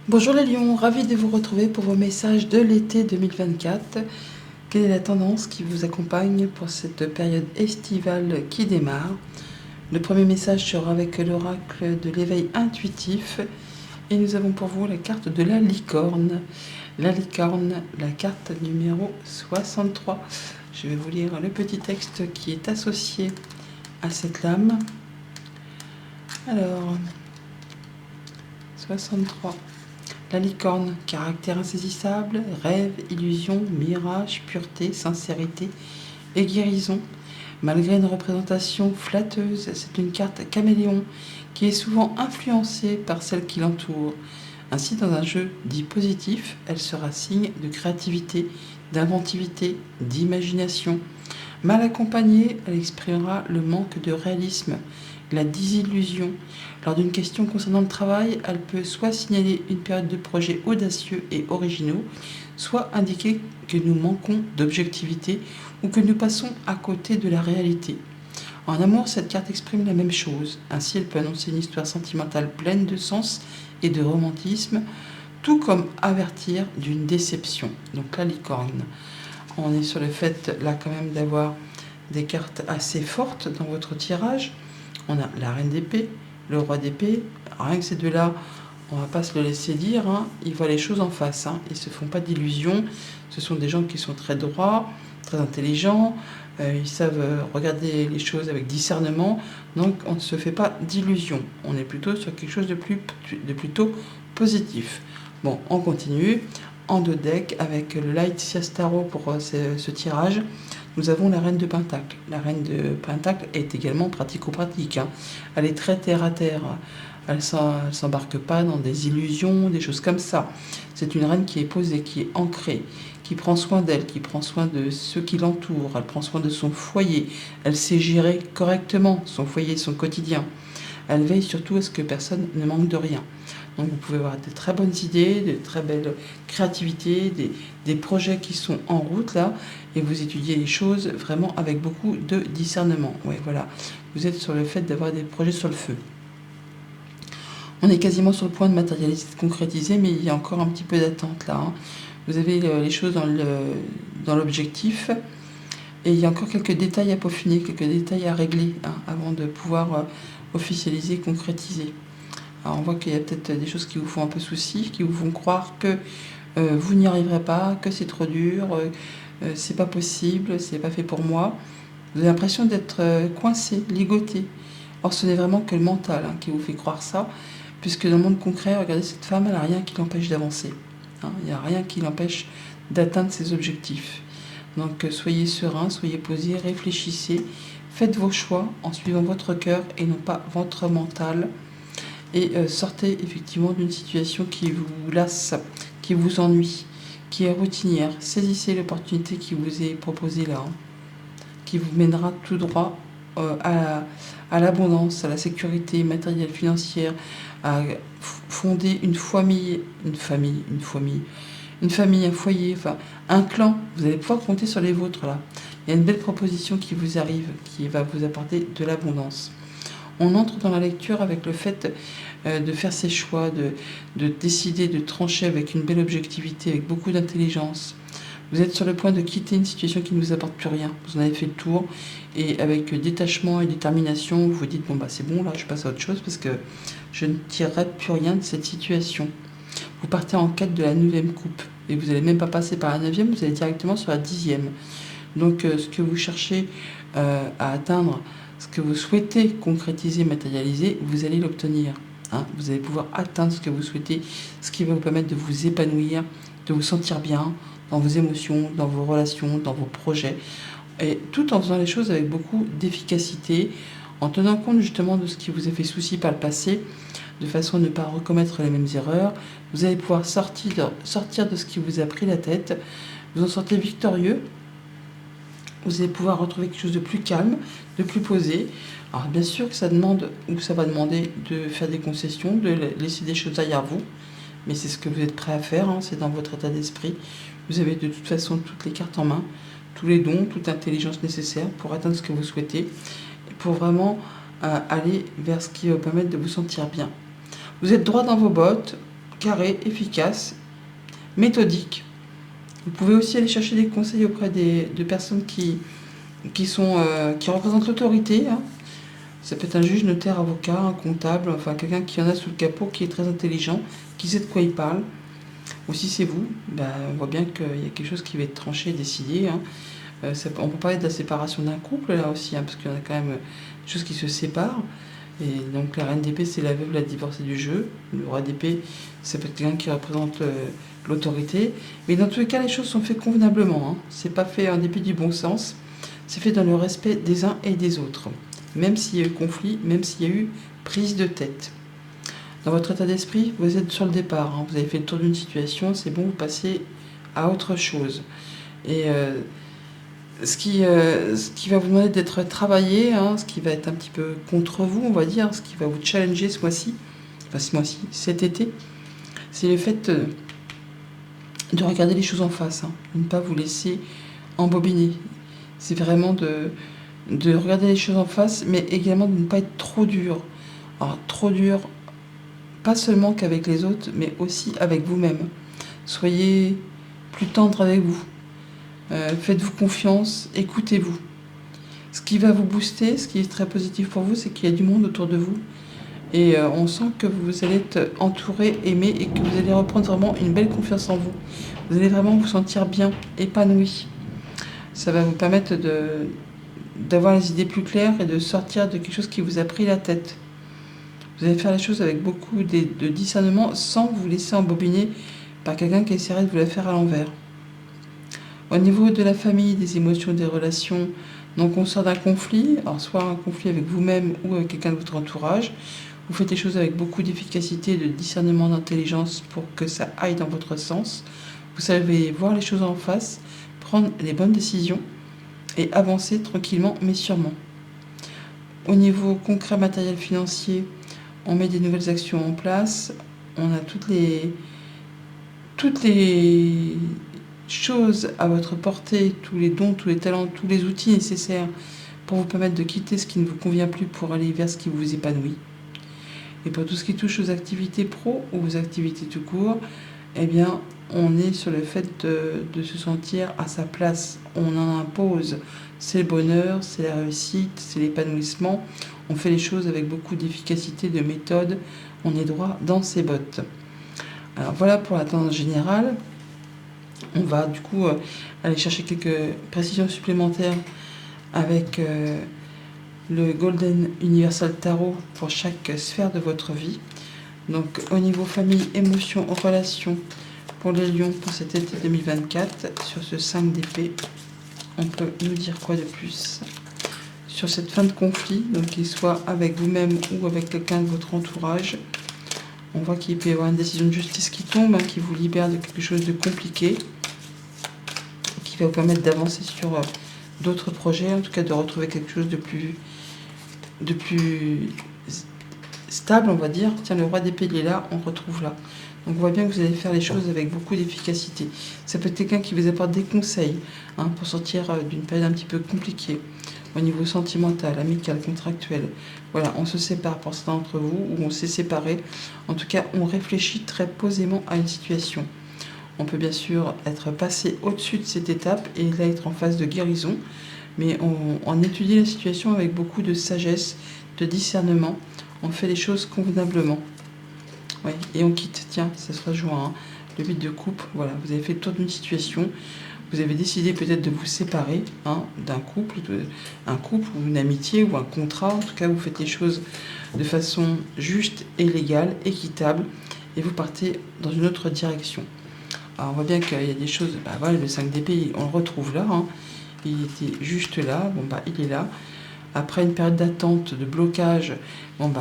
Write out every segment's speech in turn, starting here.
Bonjour les lions, ravi de vous retrouver pour vos messages de l'été 2024. Quelle est la tendance qui vous accompagne pour cette période estivale qui démarre? Le premier message sera avec l'oracle de l'éveil intuitif et nous avons pour vous la carte de la licorne. La licorne, la carte numéro 63. Je vais vous lire le petit texte qui est associé à cette lame. Alors, 63. La licorne, caractère insaisissable, rêve, illusion, mirage, pureté, sincérité et guérison. Malgré une représentation flatteuse, c'est une carte caméléon qui est souvent influencée par celle qui l'entoure. Ainsi, dans un jeu dit positif, elle sera signe de créativité, d'inventivité, d'imagination. Mal accompagnée, elle exprimera le manque de réalisme, la désillusion. Lors d'une question concernant le travail, elle peut soit signaler une période de projets audacieux et originaux, soit indiquer que nous manquons d'objectivité ou que nous passons à côté de la réalité. En amour, cette carte exprime la même chose. Ainsi, elle peut annoncer une histoire sentimentale pleine de sens et de romantisme, tout comme avertir d'une déception. Donc la licorne. On est sur le fait là quand même d'avoir des cartes assez fortes dans votre tirage. On a la reine d'épée, le roi d'épée. Rien que ces deux-là, on va pas se le laisser dire, hein. Ils voient les choses en face, hein. Ils se font pas d'illusions. Ce sont des gens qui sont très droits, très intelligents. Ils savent regarder les choses avec discernement. Donc on ne se fait pas d'illusions. On est plutôt sur quelque chose de plutôt positif. Bon, on continue. En deux decks, avec le Light Siastaro pour ce tirage, nous avons la reine de Pentacle. La reine de Pentacle est également pratico-pratique, hein. Elle est très terre à terre. Elle ne s'embarque pas dans des illusions, des choses comme ça. C'est une reine qui est posée, qui est ancrée, qui prend soin d'elle, qui prend soin de ceux qui l'entourent. Elle prend soin de son foyer. Elle sait gérer correctement son foyer, son quotidien. Elle veille surtout à ce que personne ne manque de rien. Donc vous pouvez avoir de très bonnes idées, de très belles créativités, des projets qui sont en route là, et vous étudiez les choses vraiment avec beaucoup de discernement. Ouais, voilà. Vous êtes sur le fait d'avoir des projets sur le feu. On est quasiment sur le point de matérialiser, de concrétiser, mais il y a encore un petit peu d'attente là, hein. Vous avez les choses dans l'objectif, et il y a encore quelques détails à peaufiner, quelques détails à régler, hein, avant de pouvoir officialiser, concrétiser. Alors on voit qu'il y a peut-être des choses qui vous font un peu souci, qui vous font croire que vous n'y arriverez pas, que c'est trop dur, c'est pas possible, c'est pas fait pour moi. Vous avez l'impression d'être coincé, ligoté. Or ce n'est vraiment que le mental, hein, qui vous fait croire ça, puisque dans le monde concret, regardez, cette femme, elle n'a rien qui l'empêche d'avancer, hein. Il n'y a rien qui l'empêche d'atteindre ses objectifs. Donc soyez serein, soyez posé, réfléchissez, faites vos choix en suivant votre cœur et non pas votre mental. Et sortez effectivement d'une situation qui vous lasse, qui vous ennuie, qui est routinière. Saisissez l'opportunité qui vous est proposée là, hein, qui vous mènera tout droit à l'abondance, à la sécurité matérielle, financière, à fonder une famille, un foyer, enfin un clan. Vous allez pouvoir compter sur les vôtres là. Il y a une belle proposition qui vous arrive, qui va vous apporter de l'abondance. On entre dans la lecture avec le fait de faire ses choix, de décider, de trancher avec une belle objectivité, avec beaucoup d'intelligence. Vous êtes sur le point de quitter une situation qui ne vous apporte plus rien. Vous en avez fait le tour et avec détachement et détermination, vous vous dites bon bah c'est bon, là je passe à autre chose parce que je ne tirerai plus rien de cette situation. Vous partez en quête de la 9e coupe et vous n'allez même pas passer par la 9e, vous allez directement sur la 10e. Donc ce que vous cherchez à atteindre, ce que vous souhaitez concrétiser, matérialiser, vous allez l'obtenir, hein. Vous allez pouvoir atteindre ce que vous souhaitez, ce qui va vous permettre de vous épanouir, de vous sentir bien dans vos émotions, dans vos relations, dans vos projets, et tout en faisant les choses avec beaucoup d'efficacité, en tenant compte justement de ce qui vous a fait souci par le passé, de façon à ne pas recommettre les mêmes erreurs. Vous allez pouvoir sortir de ce qui vous a pris la tête, vous en sortez victorieux. Vous allez pouvoir retrouver quelque chose de plus calme, de plus posé. Alors bien sûr que ça demande, ou ça va demander de faire des concessions, de laisser des choses derrière vous. Mais c'est ce que vous êtes prêt à faire, hein, c'est dans votre état d'esprit. Vous avez de toute façon toutes les cartes en main, tous les dons, toute l'intelligence nécessaire pour atteindre ce que vous souhaitez, pour vraiment aller vers ce qui va vous permettre de vous sentir bien. Vous êtes droit dans vos bottes, carré, efficace, méthodique. Vous pouvez aussi aller chercher des conseils auprès de personnes qui représentent l'autorité, hein. Ça peut être un juge, notaire, avocat, un comptable, enfin quelqu'un qui en a sous le capot, qui est très intelligent, qui sait de quoi il parle. Ou si c'est vous, on voit bien qu'il y a quelque chose qui va être tranché, décidé, hein. On peut parler de la séparation d'un couple là aussi, hein, parce qu'il y en a quand même des choses qui se séparent. Et donc la reine d'épée, c'est la veuve, la divorcée du jeu. Le roi d'épée, ça peut être quelqu'un qui représente l'autorité. Mais dans tous les cas, les choses sont faites convenablement, hein. C'est pas fait en dépit du bon sens. C'est fait dans le respect des uns et des autres. Même s'il y a eu conflit, même s'il y a eu prise de tête. Dans votre état d'esprit, vous êtes sur le départ, hein. Vous avez fait le tour d'une situation, c'est bon, vous passez à autre chose. Et ce qui va vous demander d'être travaillé, hein, ce qui va être un petit peu contre vous, on va dire, ce qui va vous challenger ce mois-ci, cet été, c'est le fait de regarder les choses en face, hein, de ne pas vous laisser embobiner. C'est vraiment de regarder les choses en face, mais également de ne pas être trop dur. Alors, trop dur, pas seulement qu'avec les autres, mais aussi avec vous-même. Soyez plus tendre avec vous. Faites-vous confiance, écoutez-vous. Ce qui va vous booster, ce qui est très positif pour vous, c'est qu'il y a du monde autour de vous. Et on sent que vous allez être entouré, aimé, et que vous allez reprendre vraiment une belle confiance en vous. Vous allez vraiment vous sentir bien, épanoui. Ça va vous permettre d'avoir les idées plus claires et de sortir de quelque chose qui vous a pris la tête. Vous allez faire les choses avec beaucoup de discernement sans vous laisser embobiner par quelqu'un qui essaierait de vous la faire à l'envers. Au niveau de la famille, des émotions, des relations, donc on sort d'un conflit, alors soit un conflit avec vous-même ou avec quelqu'un de votre entourage. Vous faites les choses avec beaucoup d'efficacité, de discernement, d'intelligence pour que ça aille dans votre sens. Vous savez voir les choses en face, prendre les bonnes décisions et avancer tranquillement mais sûrement. Au niveau concret, matériel, financier, on met des nouvelles actions en place. On a toutes les choses à votre portée, tous les dons, tous les talents, tous les outils nécessaires pour vous permettre de quitter ce qui ne vous convient plus pour aller vers ce qui vous épanouit. Et pour tout ce qui touche aux activités pro ou aux activités tout court, eh bien, on est sur le fait de se sentir à sa place. On en impose. C'est le bonheur, c'est la réussite, c'est l'épanouissement. On fait les choses avec beaucoup d'efficacité, de méthode. On est droit dans ses bottes. Alors voilà pour la tendance générale. On va du coup aller chercher quelques précisions supplémentaires avec le Golden Universal Tarot pour chaque sphère de votre vie. Donc au niveau famille, émotions, relations, pour les lions pour cet été 2024, sur ce 5 d'épée, on peut nous dire quoi de plus sur cette fin de conflit, donc qu'il soit avec vous-même ou avec quelqu'un de votre entourage. On voit qu'il peut y avoir une décision de justice qui tombe, hein, qui vous libère de quelque chose de compliqué, qui va vous permettre d'avancer sur d'autres projets, en tout cas de retrouver quelque chose de plus stable, on va dire. Tiens, le roi d'épée, il est là, on retrouve là. Donc on voit bien que vous allez faire les choses avec beaucoup d'efficacité. Ça peut être quelqu'un qui vous apporte des conseils, hein, pour sortir d'une période un petit peu compliquée au niveau sentimental, amical, contractuel. Voilà, on se sépare pour certains d'entre vous, ou on s'est séparé. En tout cas, on réfléchit très posément à une situation. On peut bien sûr être passé au-dessus de cette étape et là être en phase de guérison, mais on étudie la situation avec beaucoup de sagesse, de discernement. On fait les choses convenablement. Ouais, et on quitte. Tiens, ça se rejoint, hein. Le 8 de coupe, voilà, vous avez fait le tour d'une situation. Vous avez décidé peut-être de vous séparer, hein, d'un couple, un couple ou une amitié ou un contrat. En tout cas, vous faites les choses de façon juste et légale, équitable, et vous partez dans une autre direction. Alors, on voit bien qu'il y a des choses. Voilà, le 5 d'épée, on le retrouve là, hein. Il était juste là. Il est là. Après une période d'attente, de blocage, vous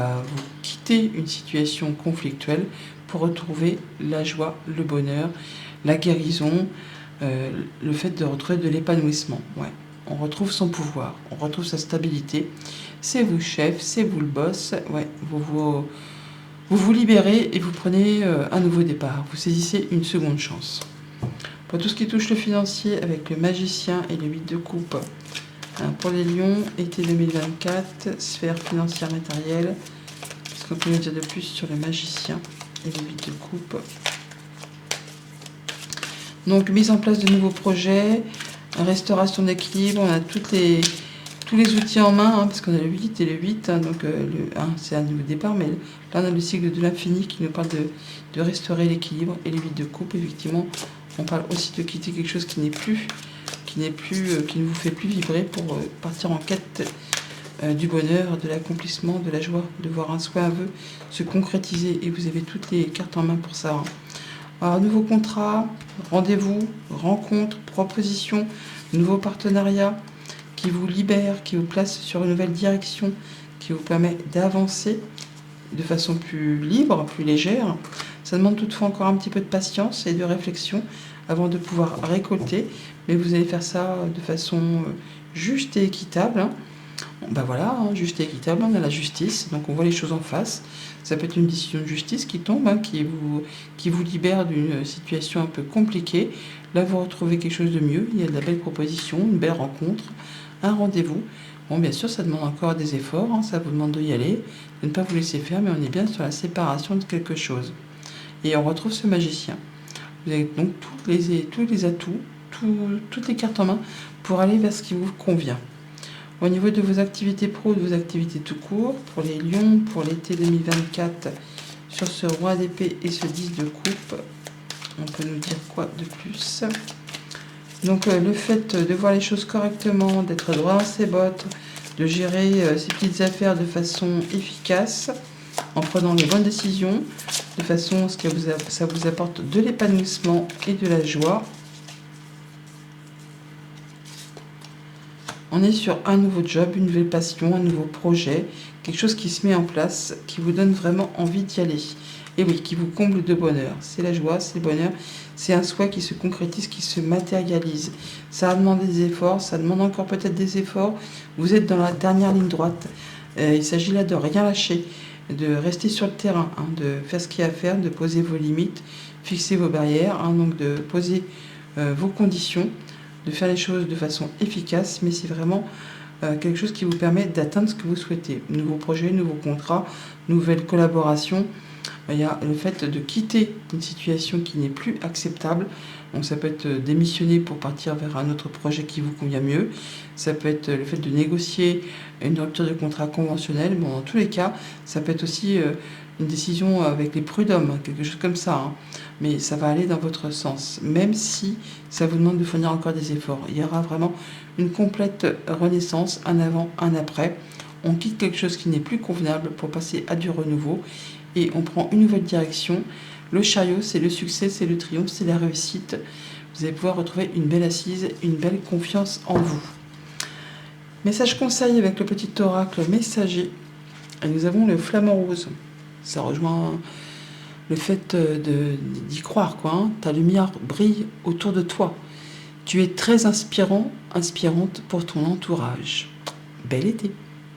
quittez une situation conflictuelle pour retrouver la joie, le bonheur, la guérison, le fait de retrouver de l'épanouissement. Ouais. On retrouve son pouvoir, on retrouve sa stabilité. C'est vous chef, c'est vous le boss. Ouais. Vous vous libérez et vous prenez un nouveau départ. Vous saisissez une seconde chance. Pour tout ce qui touche le financier, avec le magicien et le 8 de coupe. Pour les lions, été 2024, sphère financière matérielle. Qu'est-ce qu'on peut nous dire de plus sur le magicien? et le 8 de coupe. Donc, mise en place de nouveaux projets, restauration d'équilibre, on a tous les outils en main, hein, parce qu'on a le 8 et le 8, hein, donc le 1 c'est un nouveau départ, mais là on a le cycle de l'infini qui nous parle de restaurer l'équilibre, et le 8 de coupe, effectivement, on parle aussi de quitter quelque chose qui ne vous fait plus vibrer pour partir en quête du bonheur, de l'accomplissement, de la joie, de voir un souhait, un vœu se concrétiser, et vous avez toutes les cartes en main pour ça. Hein. Alors, nouveau contrat, rendez-vous, rencontre, proposition, nouveau partenariat qui vous libère, qui vous place sur une nouvelle direction, qui vous permet d'avancer de façon plus libre, plus légère. Ça demande toutefois encore un petit peu de patience et de réflexion avant de pouvoir récolter, mais vous allez faire ça de façon juste et équitable. Hein. Ben voilà, hein, juste et équitable, on a la justice, donc on voit les choses en face. Ça peut être une décision de justice qui tombe, hein, qui vous libère d'une situation un peu compliquée. Là, vous retrouvez quelque chose de mieux, il y a de la belle proposition, une belle rencontre, un rendez-vous. Bon, bien sûr, ça demande encore des efforts, hein, ça vous demande d'y aller, de ne pas vous laisser faire, mais on est bien sur la séparation de quelque chose. Et on retrouve ce magicien. Vous avez donc tous les atouts, toutes les cartes en main pour aller vers ce qui vous convient. Au niveau de vos activités pro, de vos activités tout court, pour les lions, pour l'été 2024, sur ce roi d'épée et ce 10 de coupe, on peut nous dire quoi de plus? Donc le fait de voir les choses correctement, d'être droit dans ses bottes, de gérer ses petites affaires de façon efficace, en prenant les bonnes décisions, de façon à ce que ça vous apporte de l'épanouissement et de la joie. On est sur un nouveau job, une nouvelle passion, un nouveau projet, quelque chose qui se met en place, qui vous donne vraiment envie d'y aller. Et oui, qui vous comble de bonheur. C'est la joie, c'est le bonheur, c'est un souhait qui se concrétise, qui se matérialise. Ça a demandé des efforts, ça demande encore peut-être des efforts. Vous êtes dans la dernière ligne droite. Il s'agit là de rien lâcher, de rester sur le terrain, hein, de faire ce qu'il y a à faire, de poser vos limites, fixer vos barrières, hein, donc de poser vos conditions, de faire les choses de façon efficace, mais c'est vraiment quelque chose qui vous permet d'atteindre ce que vous souhaitez. Nouveaux projets, nouveaux contrats, nouvelles collaborations. Il y a le fait de quitter une situation qui n'est plus acceptable. Donc ça peut être démissionner pour partir vers un autre projet qui vous convient mieux. Ça peut être le fait de négocier une rupture de contrat conventionnel. Bon, dans tous les cas, ça peut être aussi une décision avec les prud'hommes, hein, quelque chose comme ça. Hein. Mais ça va aller dans votre sens, même si ça vous demande de fournir encore des efforts. Il y aura vraiment une complète renaissance, un avant, un après. On quitte quelque chose qui n'est plus convenable pour passer à du renouveau et on prend une nouvelle direction. Le chariot, c'est le succès, c'est le triomphe, c'est la réussite. Vous allez pouvoir retrouver une belle assise, une belle confiance en vous. Message conseil avec le petit oracle messager. Et nous avons le flamant rose. Ça rejoint le fait d'y croire, quoi. Hein. Ta lumière brille autour de toi. Tu es très inspirant, inspirante pour ton entourage. Bel été.